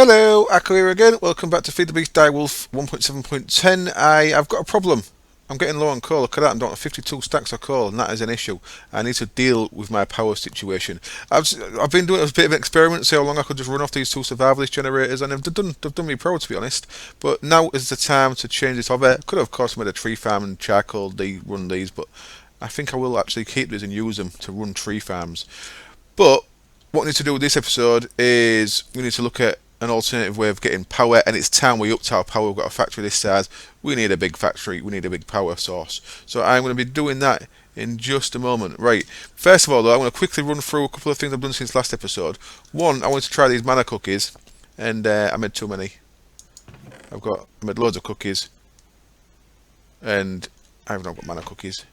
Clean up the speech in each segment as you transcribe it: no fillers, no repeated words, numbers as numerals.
Hello, Akko here again. Welcome back to Feed the Beast Direwolf 1.7.10. I've got a problem. I'm getting low on coal. Look at that. I'm down to 52 stacks of coal, and that is an issue. I need to deal with my power situation. I've been doing a bit of an experiment, see how long I could just run off these two survivalist generators, and they've done me proud, to be honest. But now is the time to change this over. Could have, of course, made a tree farm and charcoal run these, but I think I will actually keep these and use them to run tree farms. But what we need to do with this episode is we need to look at an alternative way of getting power, and it's time we upped our power. We've got a factory this size. We need a big factory. We need a big power source. So I'm going to be doing that in just a moment. Right. First of all, though, I'm going to quickly run through a couple of things I've done since last episode. One, I wanted to try these mana cookies, and I made too many. I made loads of cookies, and I haven't got mana cookies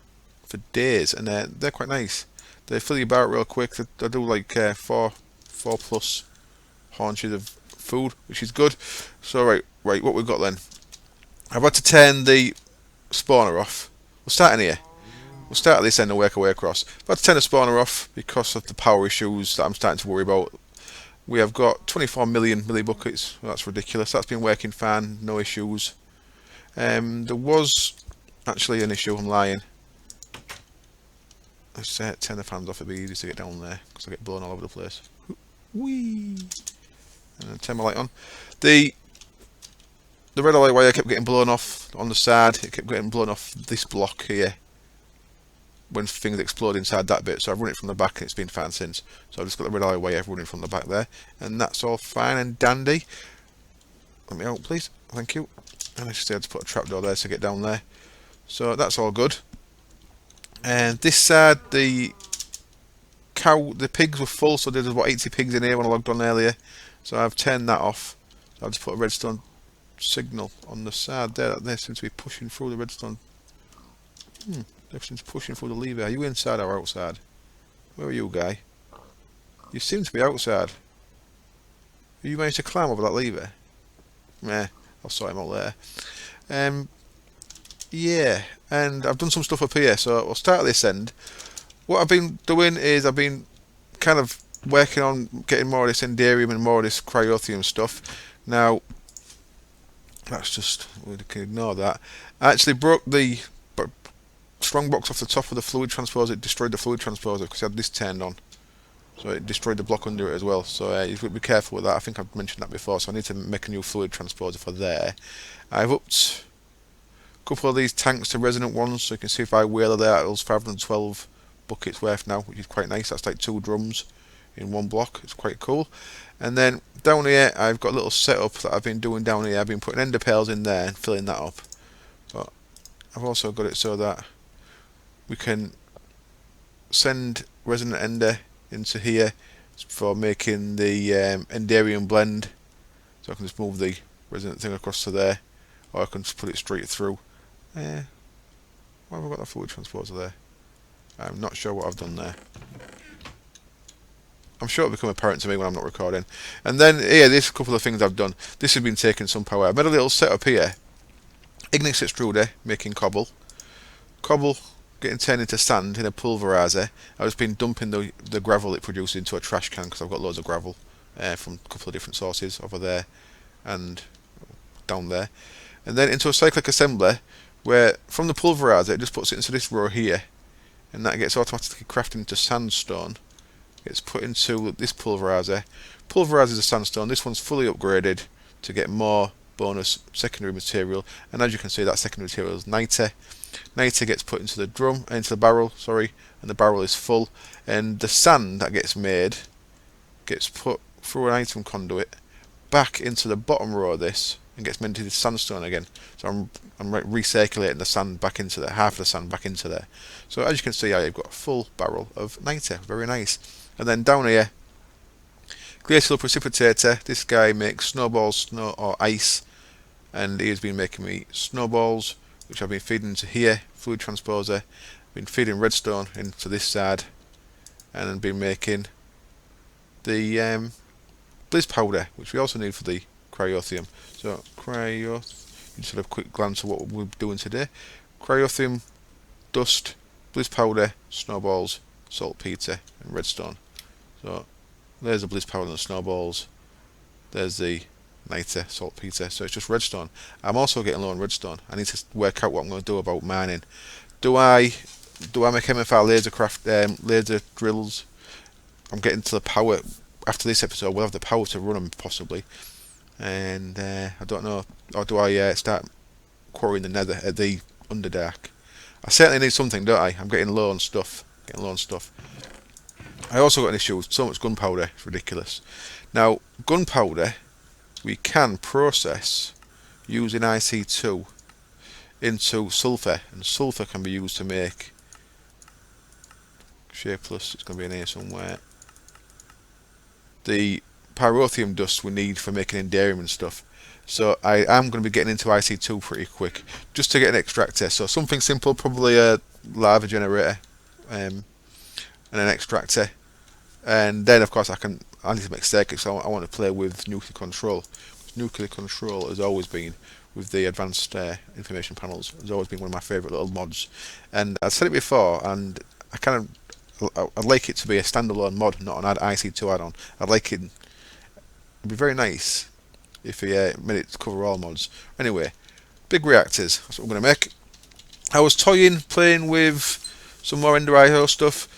for days, and they're quite nice. They fill your bar real quick. They do like four plus haunches of food, which is good. So right, what we've got then. I've had to turn the spawner off. We'll start in here. We'll start at this end and work our way across. I've had to turn the spawner off because of the power issues that I'm starting to worry about. We have got 24 million millibuckets. Well, that's ridiculous. That's been working fine, no issues. There was actually an issue. I'm lying. Let's turn the fans off. It'd be easy to get down there because I get blown all over the place. Whee! And then turn my light on. The red light wire kept getting blown off on the side. It kept getting blown off this block here when things explode inside that bit. So I've run it from the back and it's been fine since. So I've just got the red light wire running from the back there, and that's all fine and dandy. Let me out, please. Thank you. And I just had to put a trapdoor there to get down there. So that's all good. And this side, the pigs were full, so there was about 80 pigs in here when I logged on earlier. So I've turned that off. So I'll just put a redstone signal on the side there. They seem to be pushing through the redstone. They seem to be pushing through the lever. Are you inside or outside? Where are you, guy? You seem to be outside. Are you managed to climb over that lever? Nah, I'll sort him out later. Yeah, and I've done some stuff up here, so we'll start at this end. What I've been doing is I've been kind of working on getting more of this enderium and more of this cryothium stuff. Now, that's just, we can ignore that. I actually broke the strong box off the top of the fluid transposer. It destroyed the fluid transposer because I had this turned on. So it destroyed the block under it as well. So you've got to be careful with that. I think I've mentioned that before, so I need to make a new fluid transposer for there. I've upped a couple of these tanks to resonant ones, so you can see if I wheeler there, it was 512 buckets worth now, which is quite nice. That's like 2 drums in one block. It's quite cool. And then down here I've got a little setup that I've been doing down here. I've been putting ender pearls in there and filling that up, but I've also got it so that we can send resonant ender into here for making the enderium blend. So I can just move the resonant thing across to there, or I can just put it straight through. Why have I got that fluid transporter there? I'm not sure what I've done there. I'm sure it'll become apparent to me when I'm not recording. And then here, there's a couple of things I've done. This has been taking some power. I've made a little setup here. Ignis extruder making cobble. Cobble getting turned into sand in a pulverizer. I've just been dumping the gravel it produces into a trash can because I've got loads of gravel from a couple of different sources over there and down there. And then into a cyclic assembler where from the pulverizer it just puts it into this row here, and that gets automatically crafted into sandstone. Gets put into this pulverizer. Pulverizes the sandstone. This one's fully upgraded to get more bonus secondary material, and as you can see, that secondary material is niter. Niter gets put into the barrel, and the barrel is full. And the sand that gets made gets put through an item conduit back into the bottom row of this and gets made into sandstone again. So I'm recirculating the sand back into there, half of the sand back into there. So as you can see, I've got a full barrel of niter. Very nice. And then down here, glacial precipitator. This guy makes snowballs, snow or ice, and he has been making me snowballs, which I've been feeding into here. Fluid transposer. Been feeding redstone into this side, and then been making the blizz powder, which we also need for the cryothium. So just have a quick glance at what we're doing today. Cryothium, dust, blizz powder, snowballs, saltpeter, and redstone. So there's the blizz powder and the snowballs. There's the niter, saltpeter, so it's just redstone. I'm also getting low on redstone. I need to work out what I'm going to do about mining. Do I make MFR laser drills? I'm getting to the power. After this episode, we'll have the power to run them possibly, and I don't know. Or do I start quarrying the nether at the underdark? I certainly need something, don't I? I'm getting low on stuff. I also got an issue with so much gunpowder. It's ridiculous. Now, gunpowder we can process using IC2 into sulfur, and sulfur can be used to make shapeless. It's going to be in here somewhere. The pyrotheum dust we need for making enderium and stuff. So I am going to be getting into IC2 pretty quick, just to get an extractor. So something simple, probably a lava generator, and an extractor. And then of course I need to make circuits. So I want to play with nuclear control. Nuclear control has always been, with the advanced information panels, has always been one of my favourite little mods. And I've said it before, and I'd like it to be a standalone mod, not an IC2 add-on. I'd like it. It'd be very nice if he made it to cover all mods. Anyway, big reactors. That's what I'm going to make. I was playing with some more Ender IO stuff.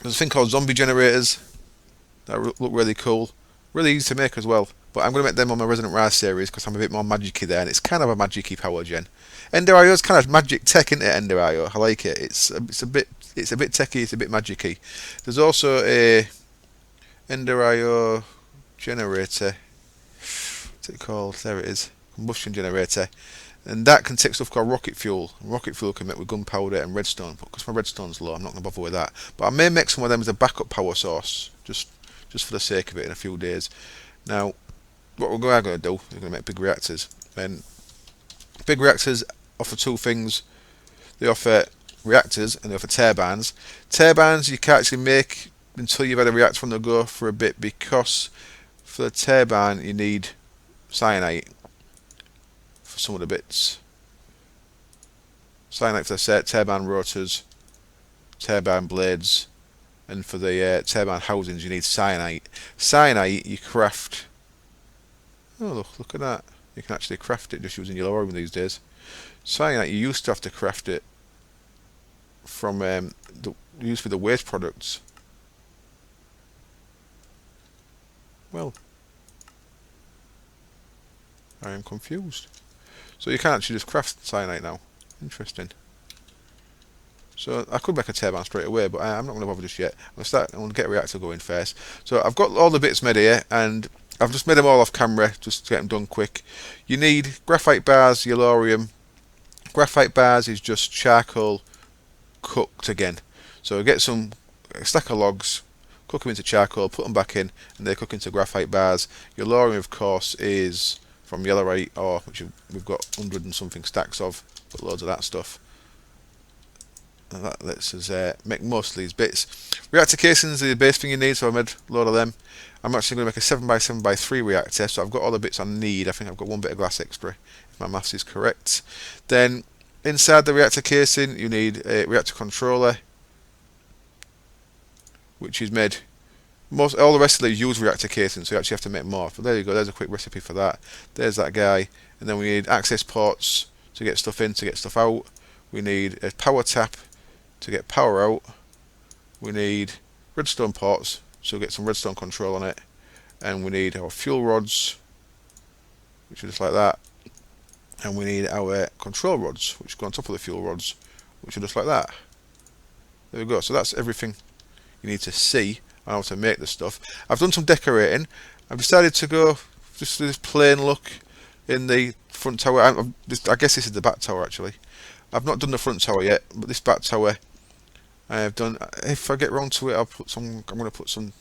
There's a thing called zombie generators that look really cool, really easy to make as well. But I'm going to make them on my Resident Rise series because I'm a bit more magicy there, and it's kind of a magicy power gen. Ender IO is kind of magic tech, isn't it? Ender IO, I like it. It's a bit techy, it's a bit magicy. There's also a Ender IO generator. What's it called? There it is. Combustion generator. And that can take stuff called rocket fuel. Rocket fuel can make with gunpowder and redstone. But because my redstone's low, I'm not going to bother with that. But I may make some of them as a backup power source, just for the sake of it, in a few days. Now, what we're going to do is we're going to make big reactors. And big reactors offer two things. They offer reactors and they offer turbines. Turbines you can't actually make until you've had a reactor from the go for a bit, because for the turbine you need cyanite for some of the bits. Cyanite for the turbine rotors, turbine blades, and for the turbine housings you need cyanite. Cyanite you craft. Oh look at that! You can actually craft it just using yellow these days. Cyanite you used to have to craft it from used for the waste products. Well, I am confused. So you can actually just craft cyanite now. Interesting. So I could make a turbine straight away, but I'm not going to bother just yet. I'm going to get a reactor going first. So I've got all the bits made here, and I've just made them all off camera just to get them done quick. You need graphite bars, yellorium. Graphite bars is just charcoal cooked again. So get a stack of logs, cook them into charcoal, put them back in, and they cook into graphite bars. Yellorium, of course, is from yellorite ore, which we've got 100 and something stacks of, but loads of that stuff. And that lets us make most of these bits. Reactor casings are the base thing you need, so I made a load of them. I'm actually going to make a 7x7x3 reactor, so I've got all the bits I need. I think I've got one bit of glass extra, if my maths is correct. Then inside the reactor casing you need a reactor controller, which is made. All the rest of these use reactor casing, so you actually have to make more. But there you go, there's a quick recipe for that. There's that guy. And then we need access ports to get stuff in, to get stuff out. We need a power tap to get power out. We need redstone ports, so get some redstone control on it. And we need our fuel rods, which are just like that. And we need our control rods, which go on top of the fuel rods, which are just like that. There we go, so that's everything you need to see on how to make the stuff. I've done some decorating. I've decided to go just this plain look in the front tower. I guess this is the back tower actually. I've not done the front tower yet, but this back tower I have done. If I get round to it, I'm going to put some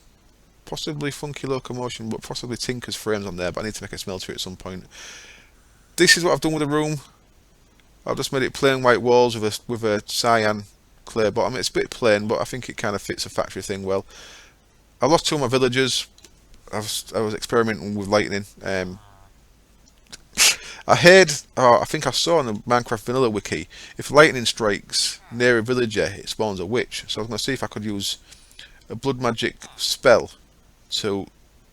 possibly funky locomotion, but possibly Tinker's frames on there. But I need to make a smelter at some point. This is what I've done with the room. I've just made it plain white walls with a cyan clay bottom. It's a bit plain, but I think it kind of fits a factory thing well. I lost two of my villagers. I was experimenting with lightning. I think I saw on the Minecraft Vanilla wiki, if lightning strikes near a villager, it spawns a witch. So I was going to see if I could use a blood magic spell to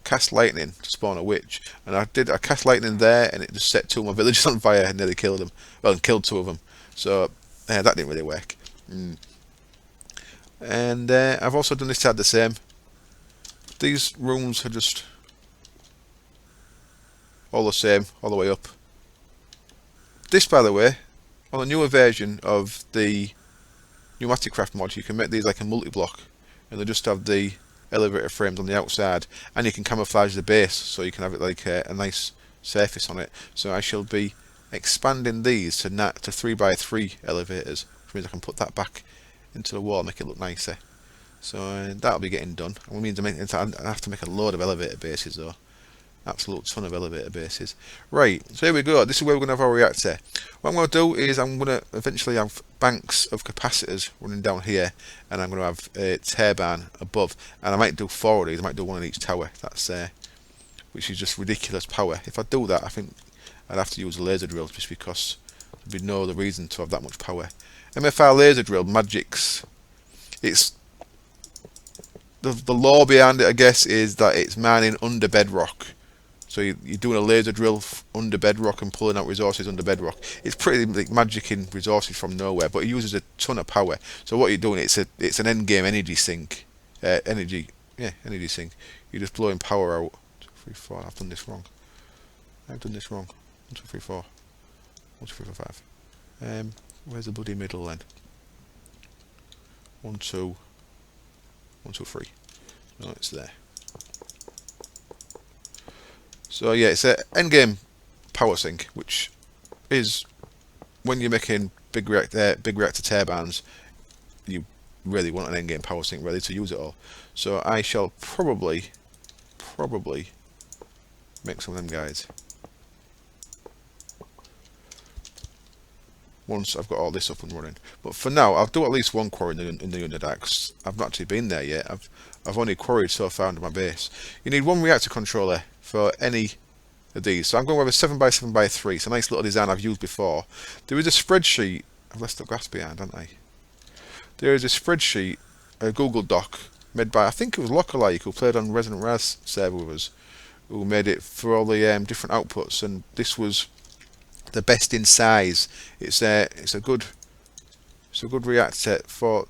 cast lightning to spawn a witch, and I cast lightning there, and it just set 2 of my villagers on fire and nearly killed them. Well, and killed 2 of them. So that didn't really work. And I've also done this side the same. These rooms are just all the same, all the way up. This, by the way, on a newer version of the Pneumatic Craft mod, you can make these like a multi-block, and they just have the elevator frames on the outside, and you can camouflage the base, so you can have it like a nice surface on it. So I shall be expanding these to 3x3 elevators, which means I can put that back into the wall, make it look nicer. So that'll be getting done. It means I have to make a load of elevator bases though. Absolute ton of elevator bases. Right, so here we go. This is where we're going to have our reactor. What I'm going to do is I'm going to eventually have banks of capacitors running down here, and I'm going to have a turbine above, and I might do 4 of these. I might do 1 in each tower. That's which is just ridiculous power. If I do that, I think I'd have to use a laser drill, just because there'd be no other reason to have that much power. MFR laser drill, magic's. It's the law behind it, I guess, is that it's mining under bedrock. So you're doing a laser drill under bedrock and pulling out resources under bedrock. It's pretty like magicking resources from nowhere, but it uses a ton of power. So what you're doing, it's an end game energy sink. Energy sink. You're just blowing power out. 2, 3, 4. I've done this wrong. 1, 2, 3, 4. 1, 2, 3, 4, 5. Where's the bloody middle then? 1, 2. 1, 2, 3. No, it's there. So yeah, it's an endgame power sink, which is when you're making big reactor turbines, you really want an endgame power sink ready to use it all. So I shall probably make some of them guys once I've got all this up and running. But for now, I'll do at least 1 quarry in the Underdark, 'cause I've not actually been there yet. I've only quarried so far under my base. You need 1 reactor controller for any of these. So I'm going with a 7x7x3. It's a nice little design I've used before. There is a spreadsheet. I've left the grass behind, haven't I? There is a spreadsheet, a Google Doc, made by, I think it was Localike, who played on Resident Raz server with us, who made it for all the different outputs, and this was the best in size. It's a good reactor for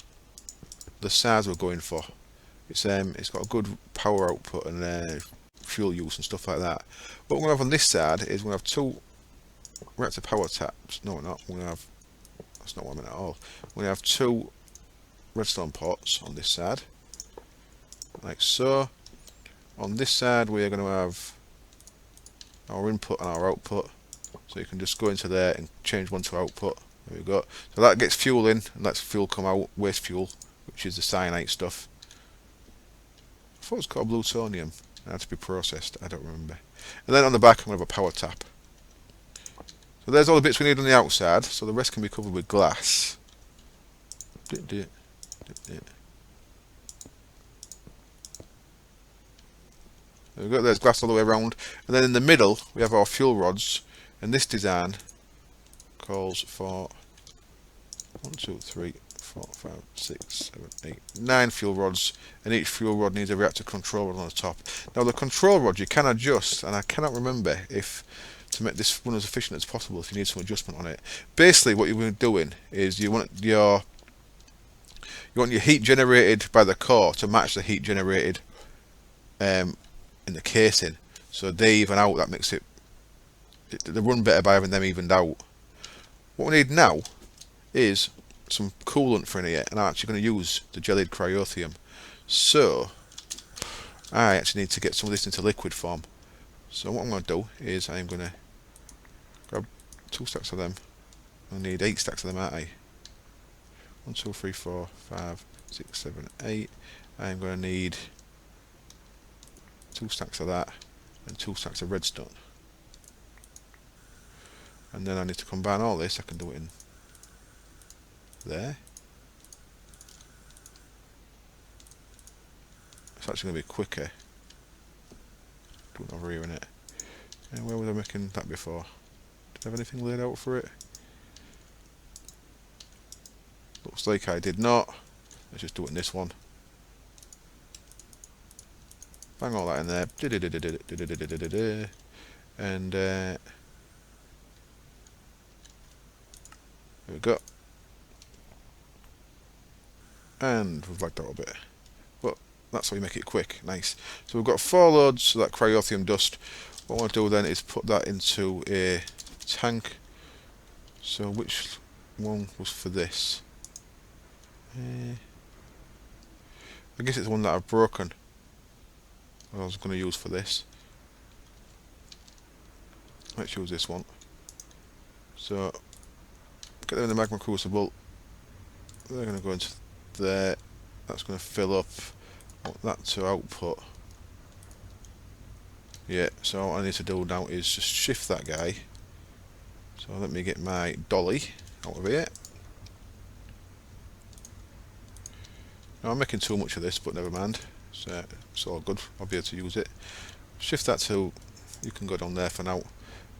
the size we're going for. It's got a good power output and fuel use and stuff like that. What we're going to have on this side is we're going to have 2 reactor power taps. No, we're not. We're going to have, that's not what I meant at all. We're going to have 2 redstone pots on this side, like so. On this side we're going to have our input and our output, so you can just go into there and change one to output. There we go. So that gets fuel in, and lets fuel come out, waste fuel, which is the cyanide stuff. I thought it was called plutonium. It had to be processed, I don't remember. And then on the back I'm going to have a power tap. So there's all the bits we need on the outside, so the rest can be covered with glass. There we go, there's glass all the way around. And then in the middle we have our fuel rods, and this design calls for 1, 2, 3, 4, 5, 6, 7, 8, 9 fuel rods, and each fuel rod needs a reactor control rod on the top. Now the control rod you can adjust, and I cannot remember if to make this run as efficient as possible if you need some adjustment on it. Basically what you're doing is you want your heat generated by the core to match the heat generated in the casing, so they even out. That makes it they run better by having them evened out. What we need now is some coolant for in here, and I'm actually going to use the gelid cryothium. So I actually need to get some of this into liquid form. So what I'm going to do is I'm going to grab 2 stacks of them. I need 8 stacks of them, aren't I? 1, 2, 3, 4, 5, 6, 7, 8. I'm going to need 2 stacks of that and 2 stacks of redstone. And then I need to combine all this. I can do it in there. It's actually going to be quicker. Do it over here in it. And where was I making that before? Did I have anything laid out for it? Looks like I did not. Let's just do it in this one. bang all that in there, and there we go. And we've lagged out a bit, but that's how you make it quick. Nice. So we've got 4 loads of that cryothium dust. What I want to do then is put that into a tank. So which one was for this? I guess it's the one that I've broken. I was going to use for this. Let's use this one. So get them in the magma crucible. They're going to go into there. That's going to fill up. I want that to output. Yeah, so all I need to do now is just shift that guy. So let me get my dolly out of here. Now I'm making too much of this, but never mind. So it's all good. I'll be able to use it. Shift that to, you can go down there for now.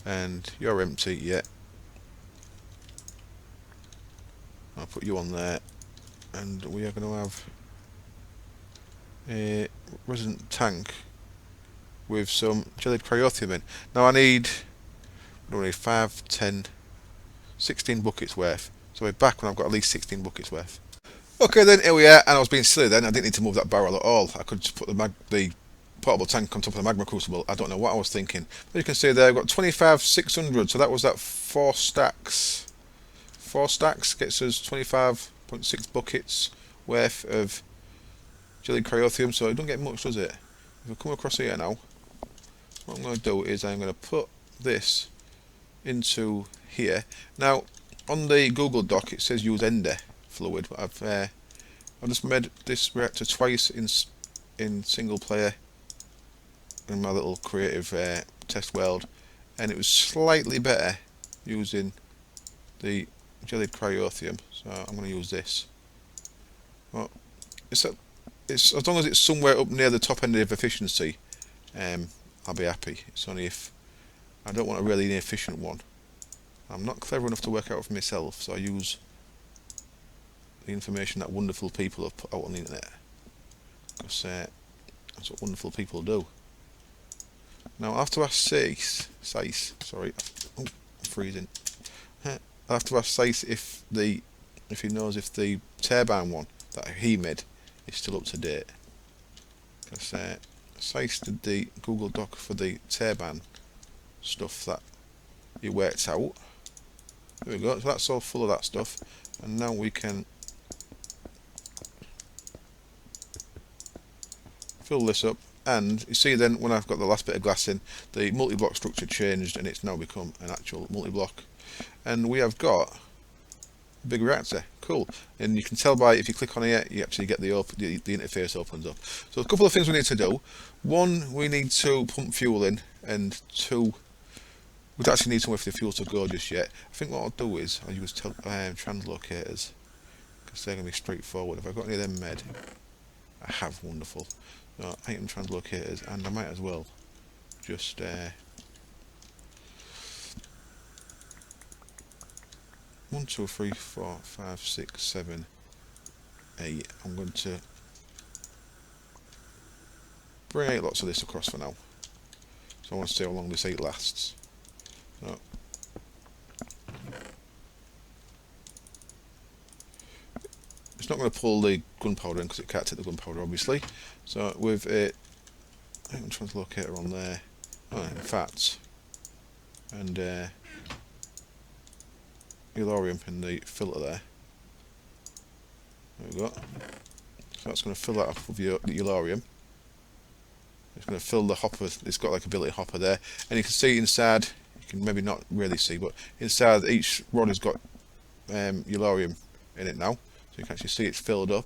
And you're empty, yeah. I'll put you on there. And we are going to have a resident tank with some jellied cryothium in. Now I need 5, 10, 16 buckets worth. So we're back when I've got at least 16 buckets worth. Okay then, here we are, and I was being silly then, I didn't need to move that barrel at all. I could just put the portable tank on top of the magma crucible. I don't know what I was thinking. But you can see there, I've got 25,600, so that was that 4 stacks. 4 stacks gets us 25.6 buckets worth of jellied cryothium, so it don't get much, does it? If I come across here now, what I'm going to do is I'm going to put this into here. Now, on the Google Doc it says use ender fluid, but I've just made this reactor twice in single player in my little creative test world, and it was slightly better using the jellied cryothium. So I'm going to use this. Well, it's as long as it's somewhere up near the top end of efficiency, I'll be happy. It's only if I don't want a really inefficient one. I'm not clever enough to work out for myself, so I use the information that wonderful people have put out on the internet. Because that's what wonderful people do. Now I have to ask Sace, sorry, oh, I'm freezing. I have to ask Sace if he knows if the turbine one that he made is still up to date. Because Sace did the Google Doc for the turbine stuff that he worked out. There we go, so that's all full of that stuff, and now we can fill this up. And you see then, when I've got the last bit of glass in, the multi-block structure changed and it's now become an actual multi-block, and we have got a big reactor. Cool. And you can tell by, if you click on here, you actually get the interface opens up. So a couple of things we need to do. One, we need to pump fuel in, and 2, we don't actually need somewhere for the fuel to go just yet. I think what I'll do is I'll use translocators, because they're going to be straightforward. Have I got any of them made? I have. Wonderful. So item translocators, and I might as well just 1, 2, 3, 4, 5, 6, 7, 8. I'm going to bring 8 lots of this across for now. So I want to see how long this 8 lasts. So it's not going to pull the gunpowder in because it can't take the gunpowder, obviously. So with a translocator on there, in fact, and Elorium in the filter there. There we go. So that's going to fill that up with the Elorium. It's going to fill the hopper. It's got like a billet hopper there, and you can see inside. You can maybe not really see, but inside each rod has got Elorium in it now. So you can actually see it's filled up,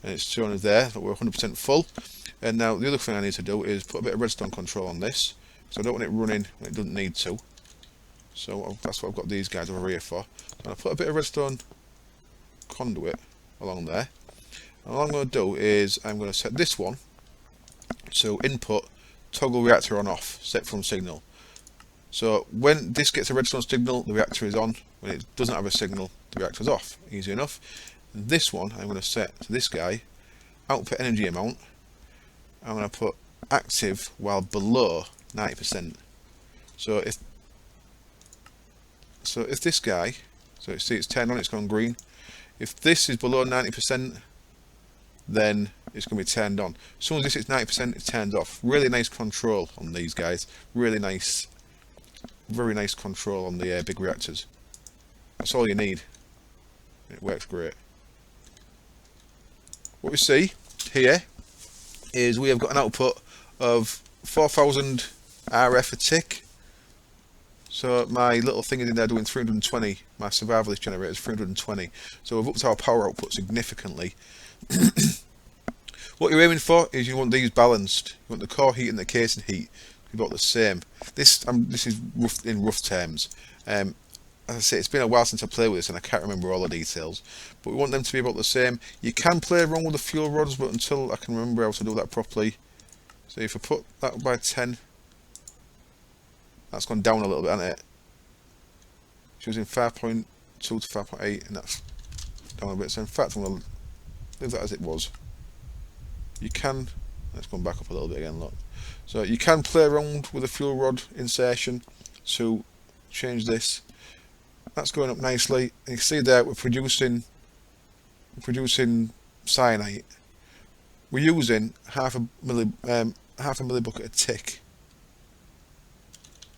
and it's showing us there that we're 100% full. And now the other thing I need to do is put a bit of redstone control on this, so I don't want it running when it doesn't need to. So that's what I've got these guys over here for. So I'll put a bit of redstone conduit along there. And all I'm going to do is I'm going to set this one to input toggle reactor on off, set from signal. So when this gets a redstone signal, the reactor is on. When it doesn't have a signal, the reactor is off. Easy enough. And this one I'm going to set to this guy, output energy amount. I'm going to put active while below 90%. So if this guy, so see it's turned on, it's gone green. If this is below 90%, then it's going to be turned on. As soon as this is 90%, it's turned off. Really nice control on these guys. Really nice, very nice control on the big reactors. That's all you need. It works great. What we see here is we have got an output of 4000 RF a tick. So my little thing is in there doing 320. My survivalist generator is 320. So we've upped our power output significantly. What you're aiming for is you want these balanced. You want the core heat and the casing heat to be about the same. This is rough, in rough terms. As I say, it's been a while since I played with this and I can't remember all the details. But we want them to be about the same. You can play around with the fuel rods, but until I can remember how to do that properly. So if I put that by 10, that's gone down a little bit, hasn't it? She was in 5.2 to 5.8, and that's down a bit. So in fact, I'm going to leave that as it was. You can, let's go back up a little bit again, look. So you can play around with the fuel rod insertion to change this. That's going up nicely. And you can see there we're producing cyanite. We're using half a millibucket a tick.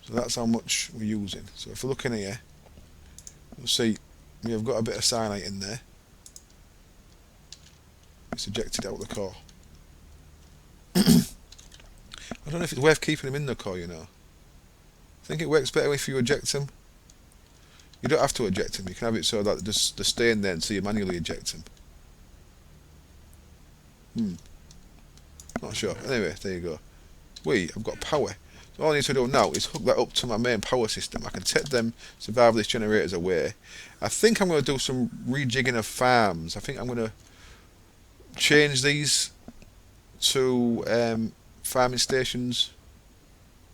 So that's how much we're using. So if we're looking here, you'll see we have got a bit of cyanite in there. It's ejected out the core. I don't know if it's worth keeping them in the core, you know. I think it works better if you eject them. You don't have to eject them. You can have it so that they stay in there until you manually eject them. Not sure. Anyway, there you go. I've got power. So all I need to do now is hook that up to my main power system. I can take them survivalist generators away. I think I'm going to do some rejigging of farms. I think I'm going to change these to farming stations.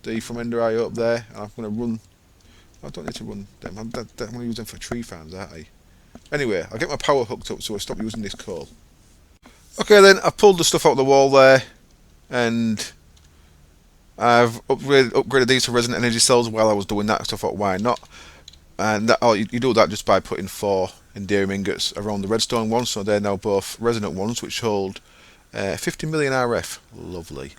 The from Ender Eye up there, and I'm going to run. I don't need to run them. I'm going to use them for tree farms, aren't I? Anyway, I'll get my power hooked up so I stop using this coal. Okay then, I've pulled the stuff out of the wall there, and I've upgraded these to resonant energy cells while I was doing that. So I thought, why not? And you do that just by putting 4 Enderium ingots around the redstone ones, so they're now both resonant ones, which hold 50 million RF. Lovely.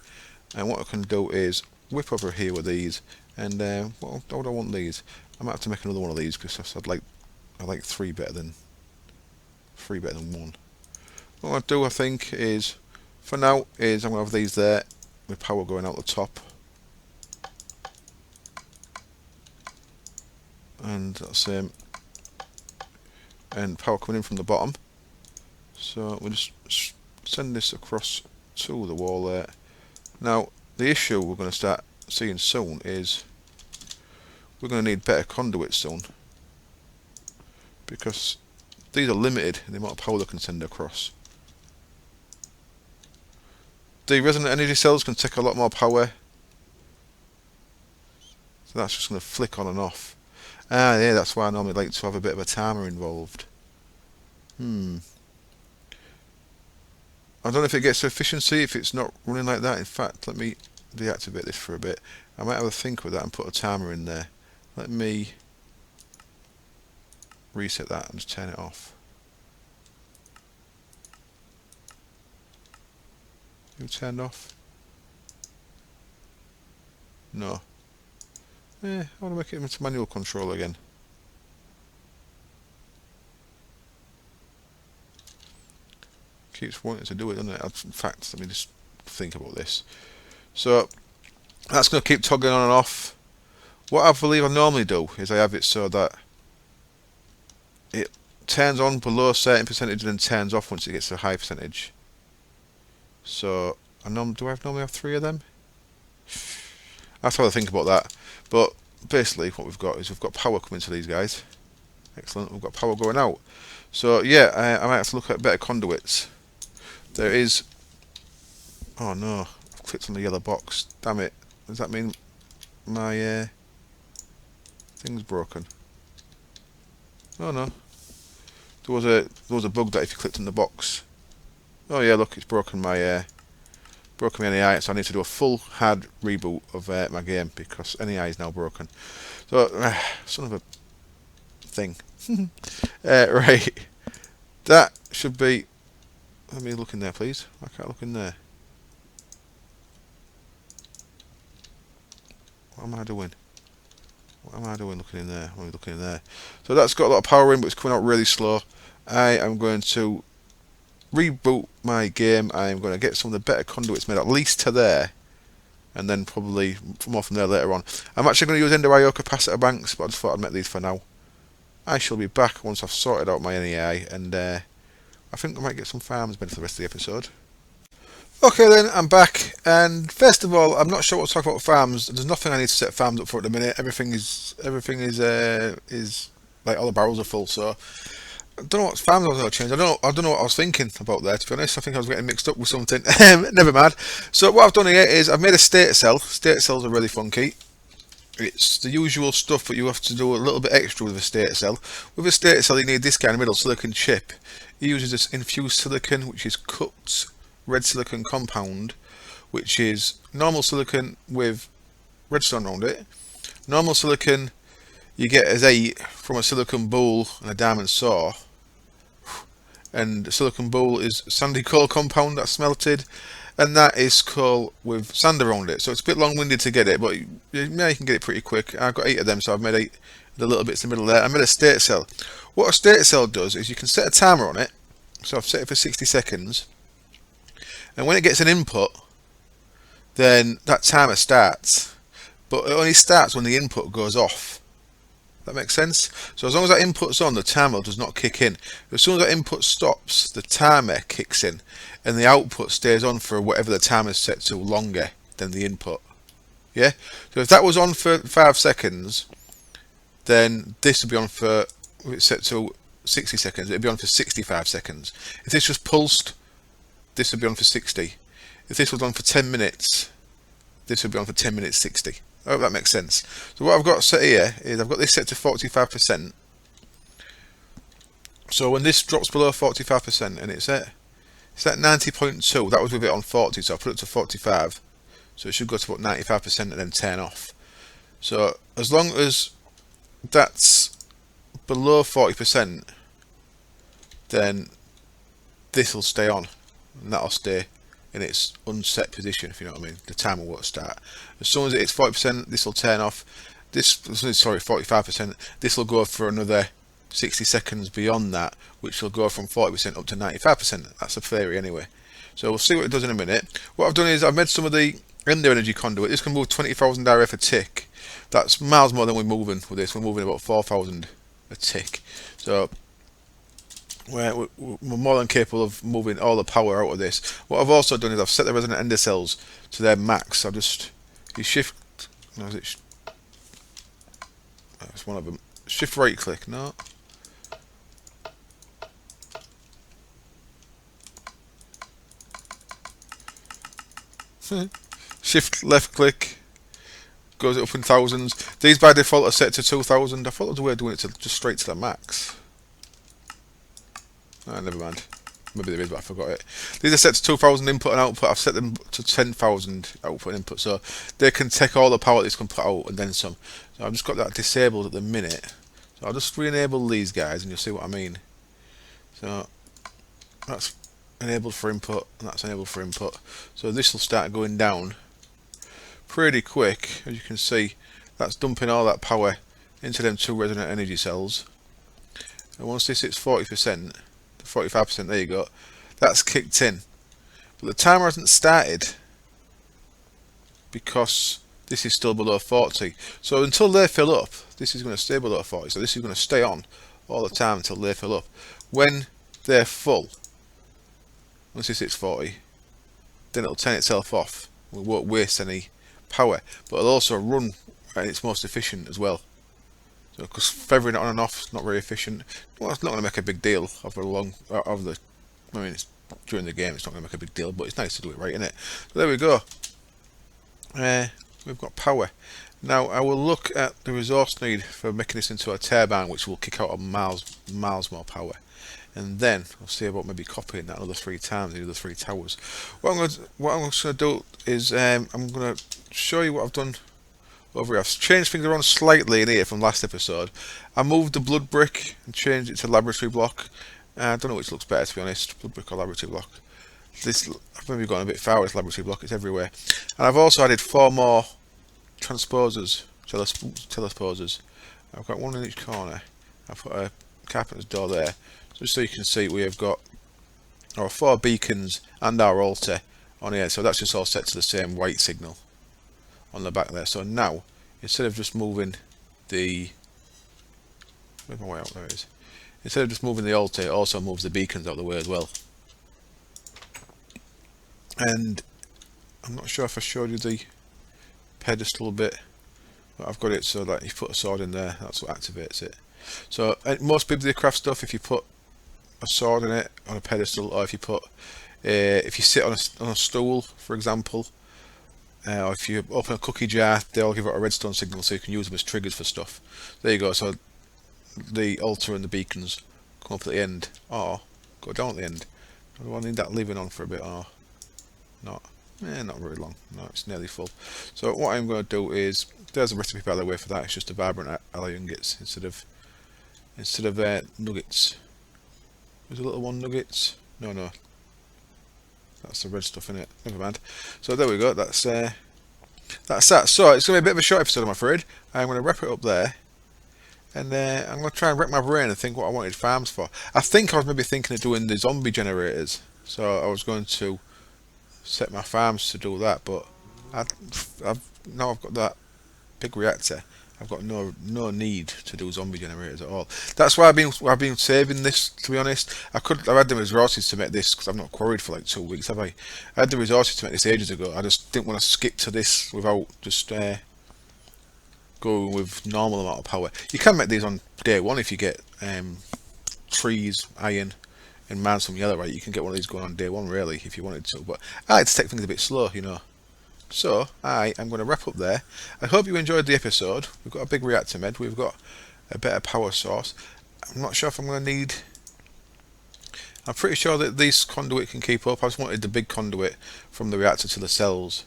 And what I can do is whip over here with these, and what do I want these? I might have to make another one of these because I like 3 better than 1. What I'll do, I think, is for now is I'm gonna have these there with power going out the top, and that's and power coming in from the bottom. So we'll just send this across to the wall there. Now the issue we're going to start seeing soon is we're going to need better conduits soon, because these are limited in the amount of power they can send across. The resonant energy cells can take a lot more power, so that's just going to flick on and off. Yeah, that's why I normally like to have a bit of a timer involved. I don't know if it gets to efficiency if it's not running like that. In fact, let me deactivate this for a bit. I might have a think with that and put a timer in there. Let me reset that and just turn it off. You turned off? No. I want to make it into manual control again. Keeps wanting to do it, doesn't it? In fact, let me just think about this. So that's going to keep toggling on and off. What I believe I normally do is I have it so that it turns on below a certain percentage and then turns off once it gets to a high percentage. So do I normally have 3 of them? I have to have a think about that. But basically what we've got is we've got power coming to these guys. Excellent, we've got power going out. So yeah, I might have to look at better conduits. There is... Oh no, I've clicked on the yellow box. Damn it. Does that mean my thing's broken? Oh no. There was a bug that if you clicked on the box... Oh yeah, look, it's broken my broken my NAI, so I need to do a full hard reboot of my game because NAI is now broken. So, son of a thing. Right, that should be. Let me look in there, please. I can't look in there. What am I doing? What am I doing looking in there? What am I looking in there? So that's got a lot of power in, but it's coming out really slow. I am going to reboot my game. I am going to get some of the better conduits made, at least to there, and then probably more from there later on. I'm actually going to use Ender.io capacitor banks, but I just thought I'd make these for now. I shall be back once I've sorted out my NEI, and I think I might get some farms made for the rest of the episode. Okay then, I'm back, and first of all, I'm not sure what to talk about farms. There's nothing I need to set farms up for at the minute. Everything is like all the barrels are full, so I don't know what farms I was going to change. I don't know what I was thinking about there, to be honest. I think I was getting mixed up with something. Never mind. So what I've done here is I've made a stator cell. Stator cells are really funky. It's the usual stuff, but you have to do a little bit extra with a stator cell. With a stator cell, you need this kind of middle silicon chip. It uses this infused silicon, which is cut red silicon compound, which is normal silicon with redstone around it. Normal silicon you get as 8 from a silicon bowl and a diamond saw, and silicon bowl is sandy coal compound that's smelted, and that is coal with sand around it. So it's a bit long-winded to get it, but yeah, you can get it pretty quick. I've got 8 of them, so I've made 8 the little bits in the middle there. I made a stator cell. What a stator cell does is you can set a timer on it. So I've set it for 60 seconds, and when it gets an input, then that timer starts, but it only starts when the input goes off. That makes sense? So as long as that input's on, the timer does not kick in. As soon as that input stops, the timer kicks in, and the output stays on for whatever the timer is set to longer than the input. Yeah? So if that was on for 5 seconds, then this would be on for, if it's set to 60 seconds, it would be on for 65 seconds. If this was pulsed, this would be on for 60. If this was on for 10 minutes, this would be on for 10 minutes 60. I hope that makes sense. So what I've got set here is I've got this set to 45%. So when this drops below 45%, and it's at 90.2, that was with it on 40, so I put it to 45. So it should go to about 95% and then turn off. So as long as that's below 40%, then this will stay on, and that'll stay in its unset position, if you know what I mean. The timer won't start. As soon as it hits 40%, this will turn off. Sorry, 45%. This will go for another 60 seconds beyond that, which will go from 40% up to 95%. That's a theory anyway. So we'll see what it does in a minute. What I've done is I've made some of the Ender energy conduit. This can move 20,000 RF a tick. That's miles more than we're moving with this. We're moving about 4,000 a tick. So we're more than capable of moving all the power out of this. What I've also done is I've set the resonant ender cells to their max. I'll just shift. No, is it? That's one of them. Shift right click. No. Shift left click. Goes up in thousands. These by default are set to 2,000. I thought there was a way of doing it to just straight to the max. Ah, never mind. Maybe there is, but I forgot it. These are set to 2,000 input and output. I've set them to 10,000 output and input, so they can take all the power this can put out and then some. So I've just got that disabled at the minute. So I'll just re-enable these guys and you'll see what I mean. So that's enabled for input and that's enabled for input. So this will start going down pretty quick. As you can see, that's dumping all that power into them 2 resonant energy cells. And once this hits 40%, 45%, there you go, that's kicked in. But the timer hasn't started because this is still below 40. So until they fill up, this is going to stay below 40. So this is going to stay on all the time until they fill up. When they're full, once this hits 40, then it'll turn itself off. We won't waste any power, but it'll also run at its most efficient as well. So, because feathering it on and off is not very efficient. Well, it's not going to make a big deal over I mean, it's during the game. It's not going to make a big deal, but it's nice to do it right, isn't it? So there we go. We've got power. Now I will look at the resource need for making this into a turbine, which will kick out a miles more power. and then I'll see about maybe copying that another 3 times, the other 3 towers. What I'm going to do is I'm going to show you what I've done over here. I've changed things around slightly in here from last episode. I moved the blood brick and changed it to laboratory block. I don't know which looks better, to be honest, blood brick or laboratory block. I've maybe gone a bit far with laboratory block, it's everywhere. And I've also added 4 more transposers, telesposers. I've got one in each corner. I've put a carpenter's door there, just so you can see we have got our 4 beacons and our altar on here. So that's just all set to the same white signal on the back there. So now, instead of just moving the... where's my way out? There it is. Instead of just moving the altar, it also moves the beacons out of the way as well. And I'm not sure if I showed you the pedestal bit, but I've got it so that you put a sword in there, that's what activates it. So most people do craft stuff if you put a sword in it on a pedestal, or if you put if you sit on a stool, for example, or if you open a cookie jar, they all give it a redstone signal so you can use them as triggers for stuff. There you go. So the altar and the beacons come up at the end, or go down at the end. Do I need that living on for a bit, or not? Not very long. No, it's nearly full. So what I'm going to do is, there's a recipe by the way for that. It's just a vibrant alloy ingots instead of nuggets. There's a little one nuggets. No, that's the red stuff in it. Never mind. So there we go. That's that. So it's going to be a bit of a short episode, I'm afraid. I'm going to wrap it up there, and I'm going to try and wreck my brain and think what I wanted farms for. I think I was maybe thinking of doing the zombie generators. So I was going to set my farms to do that, but now I've got that big reactor, I've got no need to do zombie generators at all. That's why I've been saving this, to be honest. I've had the resources to make this, because I've not quarried for like 2 weeks, have I? I had the resources to make this ages ago. I just didn't want to skip to this without just going with normal amount of power. You can make these on day 1 if you get trees, iron and magnesium yellow, right? You can get one of these going on day 1 really, if you wanted to, but I like to take things a bit slow, you know. So I am going to wrap up there. I hope you enjoyed the episode. We've got a big reactor med, we've got a better power source. I'm not sure if I'm going to need... I'm pretty sure that this conduit can keep up. I just wanted the big conduit from the reactor to the cells.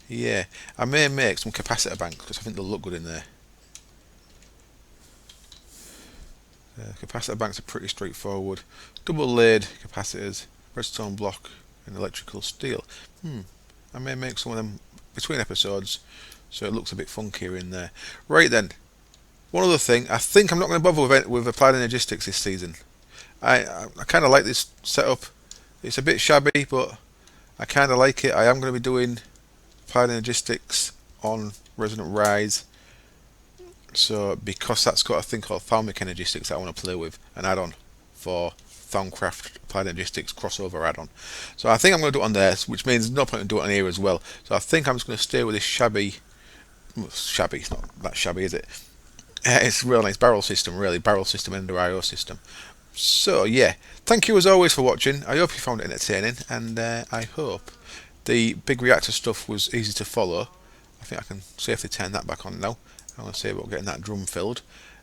Yeah, I may make some capacitor banks because I think they'll look good in there. Capacitor banks are pretty straightforward. Double laid capacitors, redstone block and electrical steel. I may make some of them between episodes so it looks a bit funkier in there. Right then, one other thing, I think I'm not going to bother with applied energistics this season. I kind of like this setup. It's a bit shabby, but I kind of like it. I am going to be doing applied energistics on Resonant Rise. So because that's got a thing called thermic energistics that I want to play with, an add-on for Thermcraft applied energistics crossover add-on. So I think I'm going to do it on there, which means no point in doing it on here as well. So I think I'm just going to stay with this shabby, it's not that shabby, is it? It's a real nice barrel system, really, barrel system and IO system. So yeah, thank you as always for watching. I hope you found it entertaining, and I hope the big reactor stuff was easy to follow. I think I can safely turn that back on now. I'm going to see about getting that drum filled,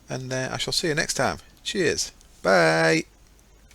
and I shall see you next time. Cheers, bye.